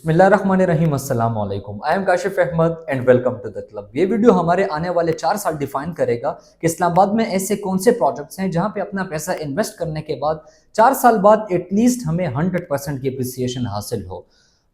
बिस्मिल्लाहिर्रहमानिर्रहीम, अस्सलाम वालेकुम। I am Kashif Ahmed and welcome to the club. ये वीडियो हमारे आने वाले 4 साल डिफाइन करेगा कि इस्लामाबाद में ऐसे कौन से प्रोजेक्ट्स हैं जहां पे अपना पैसा इन्वेस्ट करने के बाद 4 साल बाद एटलीस्ट हमें 100% की अप्रिसिएशन हासिल हो।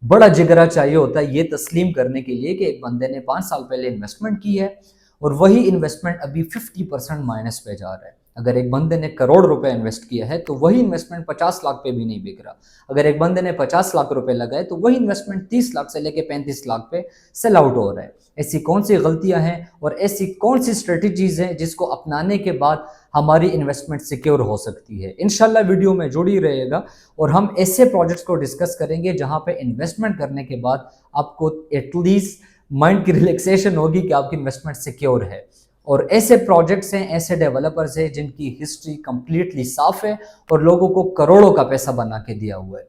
बड़ा जिगरा चाहिए होता है ये तस्लीम करने के लिए कि एक बंदे ने 5 साल पहले इन्वेस्टमेंट की है और वही इन्वेस्टमेंट अभी 50% माइनस पे जा रहा है। अगर एक बंदे ने करोड़ रुपए इन्वेस्ट किया है तो वही इन्वेस्टमेंट 50 लाख पे भी नहीं बिक रहा। अगर एक बंदे ने 50 लाख रुपए लगाए तो वही इन्वेस्टमेंट 30 लाख से लेके 35 लाख पे सेल आउट हो रहा है। ऐसी कौन सी गलतियां हैं और ऐसी कौन सी स्ट्रेटजीज हैं जिसको अपनाने के बाद हमारी इन्वेस्टमेंट सिक्योर हो सकती है। इंशाल्लाह वीडियो में जुड़ी रहेगा और हम ऐसे प्रोजेक्ट्स को डिस्कस करेंगे जहां पे इन्वेस्टमेंट करने के बाद आपको एटलीस्ट माइंड की रिलैक्सेशन होगी कि आपकी इन्वेस्टमेंट सिक्योर है। और ऐसे प्रोजेक्ट्स हैं, ऐसे डेवलपर्स हैं जिनकी हिस्ट्री कंप्लीटली साफ है और लोगों को करोड़ों का पैसा बना के दिया हुआ है।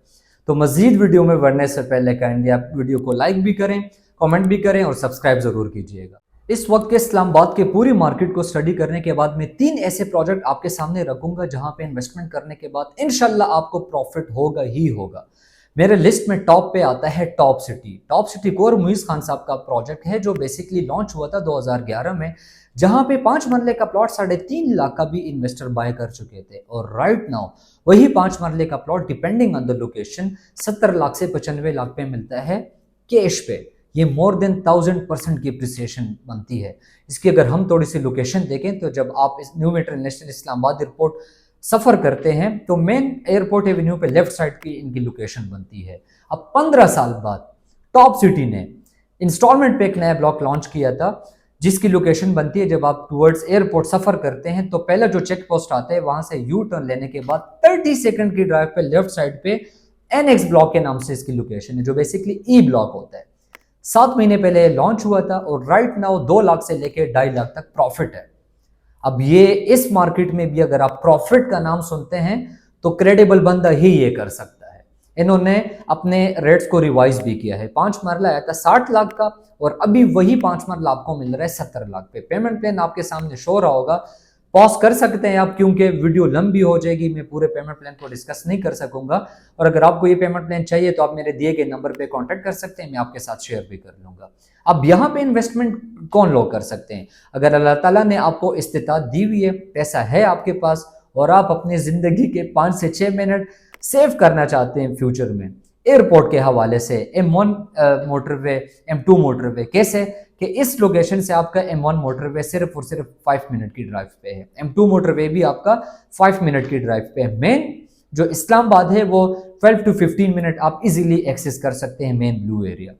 तो मजीद वीडियो में बढ़ने से पहले काइंडली आप वीडियो को लाइक भी करें, कमेंट भी करें और सब्सक्राइब जरूर कीजिएगा। इस वक्त के इस्लामाबाद के पूरी मार्केट को स्टडी करने के बाद मैं 3 ऐसे प्रोजेक्ट आपके सामने रखूंगा जहां पे इन्वेस्टमेंट करने के बाद इंशाल्लाह आपको प्रॉफिट होगा ही होगा। मेरे लिस्ट में टॉप पे आता है टॉप सिटी। टॉप सिटी कोर मुइज खान साहब का प्रोजेक्ट है जो बेसिकली लॉन्च हुआ था 2011 में, जहां पे 5 मरले का प्लॉट 3.5 लाख का भी इन्वेस्टर बाय कर चुके थे। और राइट नाउ वही 5 मरले का plot depending on the location 70 lakh से 95 लाख पे मिलता है कैश पे। ये मोर देन 1000% की अप्रिसिएशन बनती है। इसकी अगर हम थोड़ी सी लोकेशन देखें तो जब आप इस न्यू इंटरनेशनल इस्लामाबाद एयरपोर्ट सफर करते हैं तो मेन एयरपोर्ट एवेन्यू पे लेफ्ट साइड की इनकी लोकेशन बनती है। अब 15 साल बाद टॉप सिटी ने इंस्टॉलमेंट पे एक नया ब्लॉक लॉन्च किया था जिसकी लोकेशन बनती है, जब आप टुवर्ड्स एयरपोर्ट सफर करते हैं तो पहला जो चेक पोस्ट आता है वहां से यू टर्न लेने के बाद 30 सेकंड की ड्राइव पे लेफ्ट साइड पे एनएक्स ब्लॉक के नाम से इसकी लोकेशन है जो बेसिकली ई ब्लॉक होता है। 7 महीने पहले लॉन्च हुआ था और राइट नाउ 2 लाख से लेकर 2.5 लाख तक प्रॉफिट है। अब ये इस मार्केट में भी अगर आप प्रॉफिट का नाम सुनते हैं तो क्रेडिबल बंदा ही ये कर सकता है। इन्होंने अपने रेट्स को रिवाइज भी किया है। 5 मरला आया था 60 लाख का और अभी वही 5 मरला आपको मिल रहा है 70 लाख पे। पेमेंट प्लान आपके सामने शो रहा होगा, पॉज कर सकते हैं आप क्योंकि वीडियो लंबी हो जाएगी, मैं पूरे पेमेंट प्लान को डिस्कस नहीं कर सकूंगा। और अगर आपको ये पेमेंट प्लान चाहिए तो आप मेरे दिए गए नंबर पे कांटेक्ट कर सकते हैं, मैं आपके साथ शेयर भी कर लूंगा। अब यहाँ पे इन्वेस्टमेंट कौन लोग कर सकते हैं? अगर अल्लाह ताला ने आपको इस्तिताअत दी हुई है, पैसा है आपके पास और आप अपनी जिंदगी के 5 से 6 मिनट सेव करना चाहते हैं फ्यूचर में एयरपोर्ट के हवाले से, M1 मोटरवे, M2 मोटरवे, कैसे कि इस लोकेशन से आपका M1 मोटरवे सिर्फ और सिर्फ 5 मिनट की ड्राइव पे है, M2 मोटरवे भी आपका 5 मिनट की ड्राइव पे है। मेन जो इस्लामाबाद है वो 12 to 15 मिनट आप इजीली एक्सेस कर सकते हैं मेन ब्लू एरिया।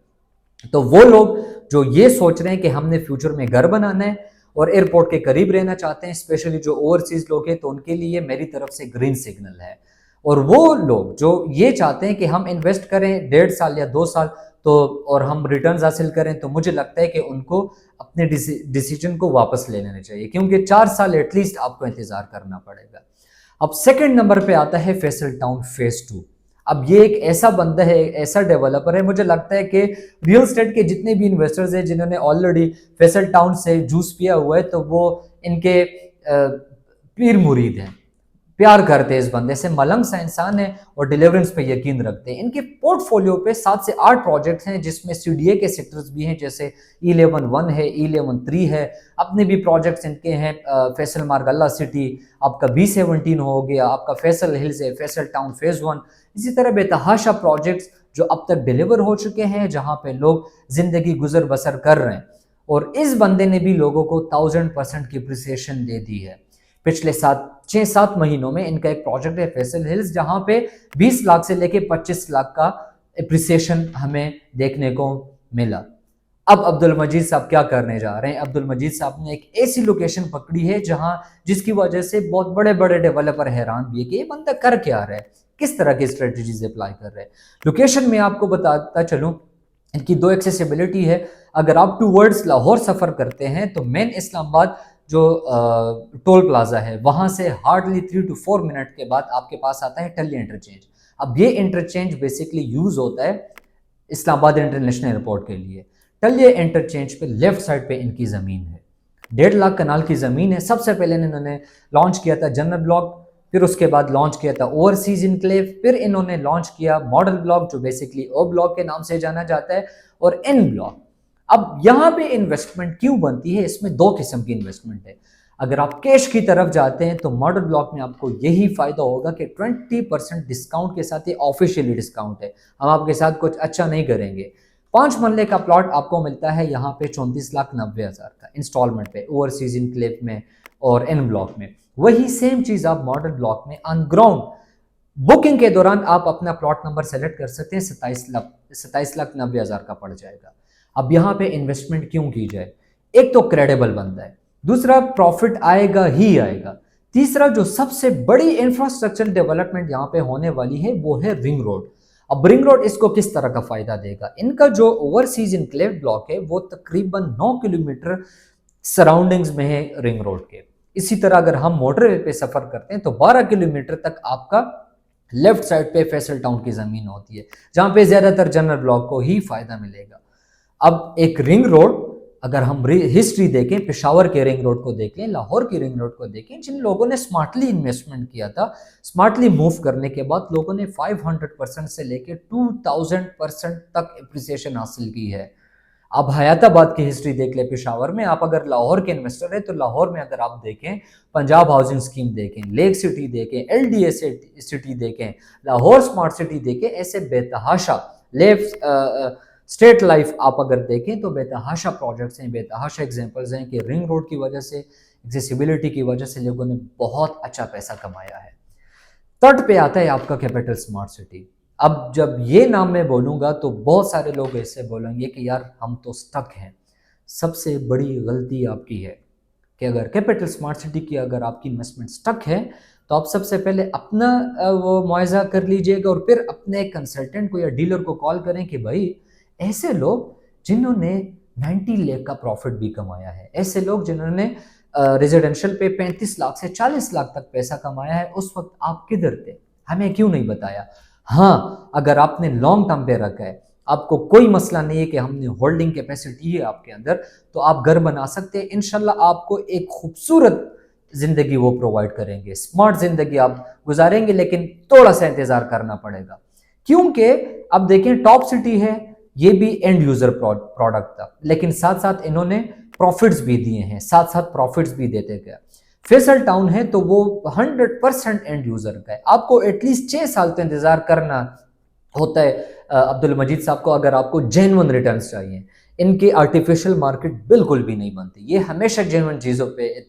तो वो लोग जो ये सोच रहे हैं कि हमने फ्यूचर में घर बनाना है और एयरपोर्ट के करीब रहना चाहते हैं, स्पेशली जो ओवरसीज लोग हैं, तो उनके लिए मेरी तरफ से ग्रीन सिग्नल है। और वो लोग जो ये चाहते हैं कि हम इन्वेस्ट करें 1.5 साल या 2 साल तो और हम रिटर्न्स हासिल करें, तो मुझे लगता है कि उनको अपने डिसीजन को वापस ले लेना चाहिए क्योंकि 4 साल एटलीस्ट आपको इंतजार करना पड़ेगा। अब सेकंड नंबर पे आता है फैसल टाउन फेज 2। अब ये एक ऐसा बंदा है, ऐसा डेवलपर है, मुझे लगता है कि रियल एस्टेट के जितने भी इन्वेस्टर्स हैं जिन्होंने ऑलरेडी फैसल टाउन से जूस पिया हुआ है तो वो इनके पीर मुरीद हैं, प्यार करते हैं इस बंदे से। मलंग सा इंसान है और डिलीवरेंस पे यकीन रखते हैं। इनके पोर्टफोलियो पे 7 से 8 प्रोजेक्ट्स हैं जिसमें सीडीए के सेक्टर्स भी हैं, जैसे E11 है, E11 है, अपने भी प्रोजेक्ट्स इनके हैं, फैसल मार्ग अल्लाह सिटी, आपका B17 हो गया, आपका फैसल हिल्स है, फैसल टाउन फेज 1, इसी तरह बेतहाशा प्रोजेक्ट्स जो अब तक डिलीवर हो चुके हैं जहां पे लोग जिंदगी गुजर बसर कर रहे हैं। और इस बंदे ने भी लोगों को 1000% की अप्रिसिएशन दे दी है। पिछले 6-7 महीनों में इनका एक प्रोजेक्ट है फैसल हिल्स जहां पे 20 लाख से लेके 25 लाख का अप्रिसिएशन हमें देखने को मिला। अब अब्दुल मजीद साहब क्या करने जा रहे हैं? अब्दुल मजीद साहब ने एक ऐसी लोकेशन पकड़ी है जहां जिसकी वजह से बहुत बड़े बड़े डेवलपर हैरान भी है कि ये बंदा कर क्या रहा है, किस तरह की स्ट्रेटजीज अप्लाई कर रहे हैं। लोकेशन में आपको बताता चलूं, इनकी 2 एक्सेसिबिलिटी है। अगर आप टूवर्ड्स लाहौर सफर करते हैं तो मेन इस्लामाबाद जो टोल प्लाजा है वहां से हार्डली 3 to 4 मिनट के बाद आपके पास आता है टल्ली इंटरचेंज। अब ये इंटरचेंज बेसिकली यूज होता है इस्लामाबाद इंटरनेशनल एयरपोर्ट के लिए। टल्ली इंटरचेंज पे लेफ्ट साइड पे इनकी जमीन है, 1.5 लाख कनाल की जमीन है। सबसे पहले इन्होंने लॉन्च किया था जनरल ब्लॉक फिर उसके बाद लॉन्च किया था ओवरसीज इनक्लेव, फिर इन्होंने लॉन्च किया मॉडल ब्लॉक जो बेसिकली ओ ब्लॉक के नाम से जाना जाता है, और एन ब्लॉक। अब यहाँ पे इन्वेस्टमेंट क्यों बनती है? इसमें दो किस्म की इन्वेस्टमेंट है। अगर आप कैश की तरफ जाते हैं तो मॉडल ब्लॉक में आपको यही फायदा होगा कि 20% डिस्काउंट के साथ, ये ऑफिशियली डिस्काउंट है, हम आपके साथ कुछ अच्छा नहीं करेंगे। 5 मरले का प्लॉट आपको मिलता है यहाँ पे 34,90,000 का इंस्टॉलमेंट पे, ओवरसीज इनक्लेव में और एन ब्लॉक में। वही सेम चीज आप मॉडल ब्लॉक में ऑन ग्राउंड बुकिंग के दौरान आप अपना प्लॉट नंबर सेलेक्ट कर सकते हैं, 27,90,000 का पड़ जाएगा। अब यहाँ पे इन्वेस्टमेंट क्यों की जाए? एक तो क्रेडिबल बंदा है, दूसरा प्रॉफिट आएगा ही आएगा, तीसरा जो सबसे बड़ी इंफ्रास्ट्रक्चर डेवलपमेंट यहाँ पे होने वाली है वो है रिंग रोड। अब रिंग रोड इसको किस तरह का फायदा देगा? इनका जो ओवरसीज इनक्लेव ब्लॉक है वो तकरीबन 9 किलोमीटर सराउंडिंग्स में है रिंग रोड के। इसी तरह अगर हम मोटरवे पे सफर करते हैं तो 12 किलोमीटर तक आपका लेफ्ट साइड पे फैसल टाउन की जमीन होती है, जहां पे ज्यादातर जनरल ब्लॉक को ही फायदा मिलेगा। अब एक रिंग रोड, अगर हम हिस्ट्री देखें, पेशावर के रिंग रोड को देखें, लाहौर की रिंग रोड को देखें, जिन लोगों ने स्मार्टली इन्वेस्टमेंट किया था, स्मार्टली मूव करने के बाद लोगों ने 500% से लेकर 2000% तक एप्रिसिएशन हासिल की है। आप हयाताबाद की हिस्ट्री देख ले, पेशावर में। आप अगर लाहौर के इन्वेस्टर है तो लाहौर में अगर आप देखें, पंजाब हाउसिंग स्कीम देखें, लेक सिटी देखें, एलडीए सिटी देखें, लाहौर स्मार्ट सिटी देखें, ऐसे बेतहाशा लेफ्ट स्टेट लाइफ आप अगर देखें तो बेतहाशा प्रोजेक्ट्स हैं, बेतहाशा एग्जांपल्स हैं कि रिंग रोड की वजह से, एक्सेसिबिलिटी की वजह से लोगों ने बहुत अच्छा पैसा कमाया है। तट पे आता है आपका कैपिटल स्मार्ट सिटी। अब जब ये नाम मैं बोलूंगा तो बहुत सारे लोग ऐसे बोलेंगे कि यार हम तो स्टक हैं। सबसे बड़ी गलती आपकी है कि अगर कैपिटल स्मार्ट सिटी की अगर आपकी इन्वेस्टमेंट स्टक है तो आप सबसे पहले अपना वो मुआयजा कर लीजिएगा और फिर अपने कंसल्टेंट को या डीलर को कॉल करें कि भाई ऐसे लोग जिन्होंने 90 लाख का प्रॉफिट भी कमाया है, ऐसे लोग जिन्होंने रेजिडेंशियल पे 35 लाख से 40 लाख तक पैसा कमाया है, उस वक्त आप किधर थे? हमें क्यों नहीं बताया? हाँ, अगर आपने लॉन्ग टर्म पे रखा है, आपको कोई मसला नहीं है कि हमने होल्डिंग कैपेसिटी है आपके अंदर, तो आप घर बना सकते हैं। इंशाल्लाह आपको एक खूबसूरत जिंदगी वो प्रोवाइड करेंगे, स्मार्ट जिंदगी आप गुजारेंगे, लेकिन थोड़ा सा इंतजार करना पड़ेगा। क्योंकि अब देखें, टॉप सिटी है, ये भी एंड यूजर प्रोडक्ट था, लेकिन साथ साथ इन्होंने प्रॉफिट्स भी दिए हैं, साथ साथ प्रॉफिट्स भी देते गए। फैसल टाउन है तो वो 100% एंड यूजर का है, आपको एटलीस्ट 6 साल तो इंतजार करना होता है अब्दुल मजीद साहब को, अगर आपको जेन्युइन रिटर्न्स चाहिए। इनकी आर्टिफिशियल मार्केट बिल्कुल भी नहीं बनती, ये हमेशा जेन्युइन चीज़ों पे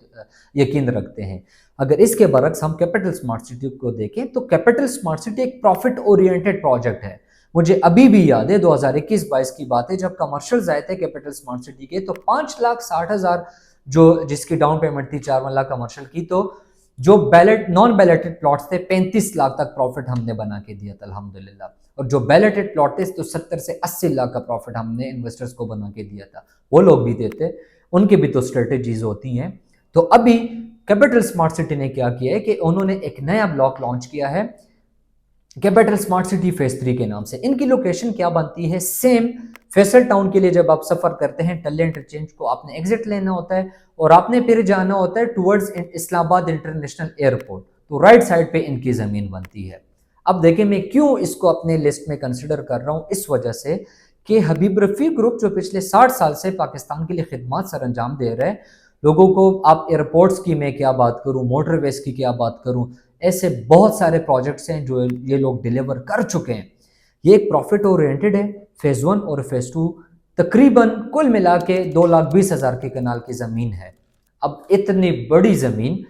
यकीन रखते हैं। अगर इसके बरक्स हम कैपिटल स्मार्ट सिटी को देखें तो कैपिटल स्मार्ट सिटी एक प्रॉफिट ओरिएंटेड प्रोजेक्ट है। मुझे अभी भी याद है 2021-22 की बात है, जब कमर्शियल्स आए थे कैपिटल स्मार्ट सिटी के, तो 5,60,000 जो जिसकी डाउन पेमेंट थी 4 लाख कमर्शियल की, तो जो बैलेट नॉन बैलेटेड प्लॉट्स थे 35 लाख तक प्रॉफिट हमने बना के दिया था अल्हम्दुलिल्लाह, और जो बैलेटेड प्लॉट थे तो 70 से 80 लाख का प्रॉफिट हमने इन्वेस्टर्स को बना के दिया था। वो लोग भी देते, उनकी भी तो स्ट्रेटेजीज होती हैं। तो अभी कैपिटल स्मार्ट सिटी ने क्या किया है कि उन्होंने एक नया ब्लॉक लॉन्च किया है कैपिटल स्मार्ट सिटी फेज 3 के नाम से। इनकी लोकेशन क्या बनती है? सेम फैसल टाउन के लिए जब आप सफर करते हैं टल्ले इंटरचेंज को आपने एग्जिट लेना होता है और आपने फिर जाना होता है टुवर्ड्स इस्लामाबाद इंटरनेशनल एयरपोर्ट, तो राइट साइड पे इनकी जमीन बनती है। अब देखें मैं क्यों इसको अपने लिस्ट में कंसिडर कर रहा हूं, इस वजह से कि हबीब रफी ग्रुप जो पिछले 60 साल से पाकिस्तान के लिए खिदमत सर अंजाम दे रहे हैं लोगों को, आप एयरपोर्ट्स की मैं क्या बात करूं, मोटरवेज की क्या बात करूं, ऐसे बहुत सारे प्रोजेक्ट्स हैं जो ये लोग डिलीवर कर चुके हैं। ये एक प्रॉफिट ओरिएंटेड है। फेज 1 और फेज 2 तकरीबन कुल मिला के 2,20,000 के कनाल की ज़मीन है। अब इतनी बड़ी ज़मीन,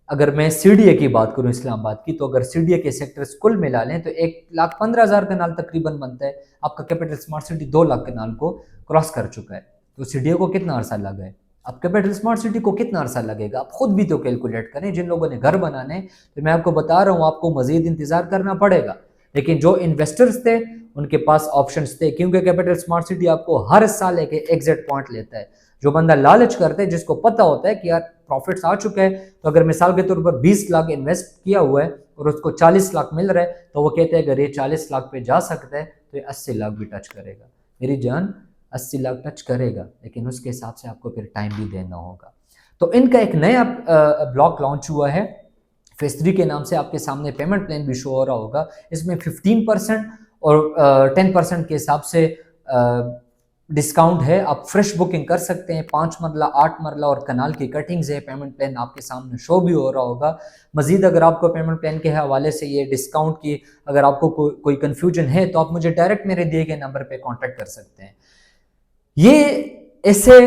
अगर मैं सीडीए की बात करूं इस्लामाबाद की, तो अगर सीडीए के सेक्टर्स कुल मिला लें तो 1,15,000 कनाल तकरीबन बनता है। आपका कैपिटल स्मार्ट सिटी 2 लाख कनाल को क्रॉस कर चुका है, तो सीडीए को कितना अरसा लगा है? अब कैपिटल स्मार्ट सिटी को कितना अरसा लगेगा? आप खुद भी तो कैलकुलेट करें। जिन लोगों ने घर बनाने, तो मैं आपको बता रहा हूँ आपको मजीद इंतजार करना पड़ेगा, लेकिन जो इन्वेस्टर्स थे उनके पास ऑप्शंस थे, क्योंकि कैपिटल स्मार्ट सिटी आपको हर साल एक एग्जिट पॉइंट लेता है। जो बंदा लालच करता है, जिसको पता होता है कि यार प्रॉफिट्स आ चुका है, तो अगर मिसाल के तौर पर 20 लाख इन्वेस्ट किया हुआ है और उसको 40 लाख मिल रहा है, तो वो कहते हैं अगर ये 40 लाख पे जा सकता है तो ये 80 लाख भी टच करेगा। मेरी जान, 80 लाख टच करेगा, लेकिन उसके हिसाब से आपको फिर टाइम भी देना होगा। तो इनका एक नया ब्लॉक लॉन्च हुआ है फेज 3 के नाम से आपके सामने पेमेंट प्लान भी शो हो रहा होगा। इसमें 15% और 10% के हिसाब से डिस्काउंट है। आप फ्रेश बुकिंग कर सकते हैं। 5 मरला, 8 मरला और कनाल की कटिंग्स है। पेमेंट प्लान आपके सामने शो भी हो रहा होगा। मजीद अगर आपको पेमेंट प्लान के हवाले से ये डिस्काउंट की अगर आपको कोई कन्फ्यूजन है तो आप मुझे डायरेक्ट मेरे दिए गए नंबर पे कांटेक्ट कर सकते हैं। ये ऐसे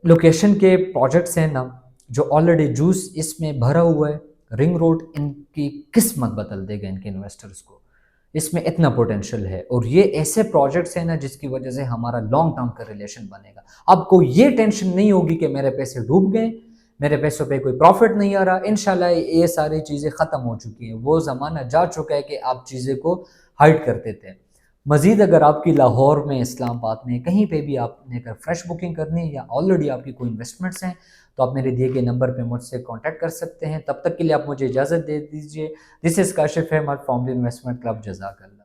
लोकेशन के प्रोजेक्ट्स हैं ना जो ऑलरेडी जूस इसमें भरा हुआ है। रिंग रोड इनकी किस्मत बदल देगा इनके इन्वेस्टर्स को। इसमें इतना पोटेंशियल है और ये ऐसे प्रोजेक्ट्स हैं ना जिसकी वजह से हमारा लॉन्ग टर्म का रिलेशन बनेगा। आपको ये टेंशन नहीं होगी कि मेरे पैसे डूब गए, मेरे पैसों पे कोई प्रॉफिट नहीं आ रहा। इंशाल्लाह ये सारी चीज़ें ख़त्म हो चुकी हैं। वो ज़माना जा चुका है कि आप चीज़ें को हाइड करते थे। मजीद अगर आपकी लाहौर में, इस्लामाबाद में, कहीं पे भी आपने अगर फ्रेश बुकिंग करनी है या ऑलरेडी आपकी कोई इन्वेस्टमेंट्स हैं तो आप मेरे दिए गए नंबर पे मुझसे कांटेक्ट कर सकते हैं। तब तक के लिए आप मुझे इजाज़त दे दीजिए। This is Kashif Ahmed from the investment club. जज़ाकल्लाह।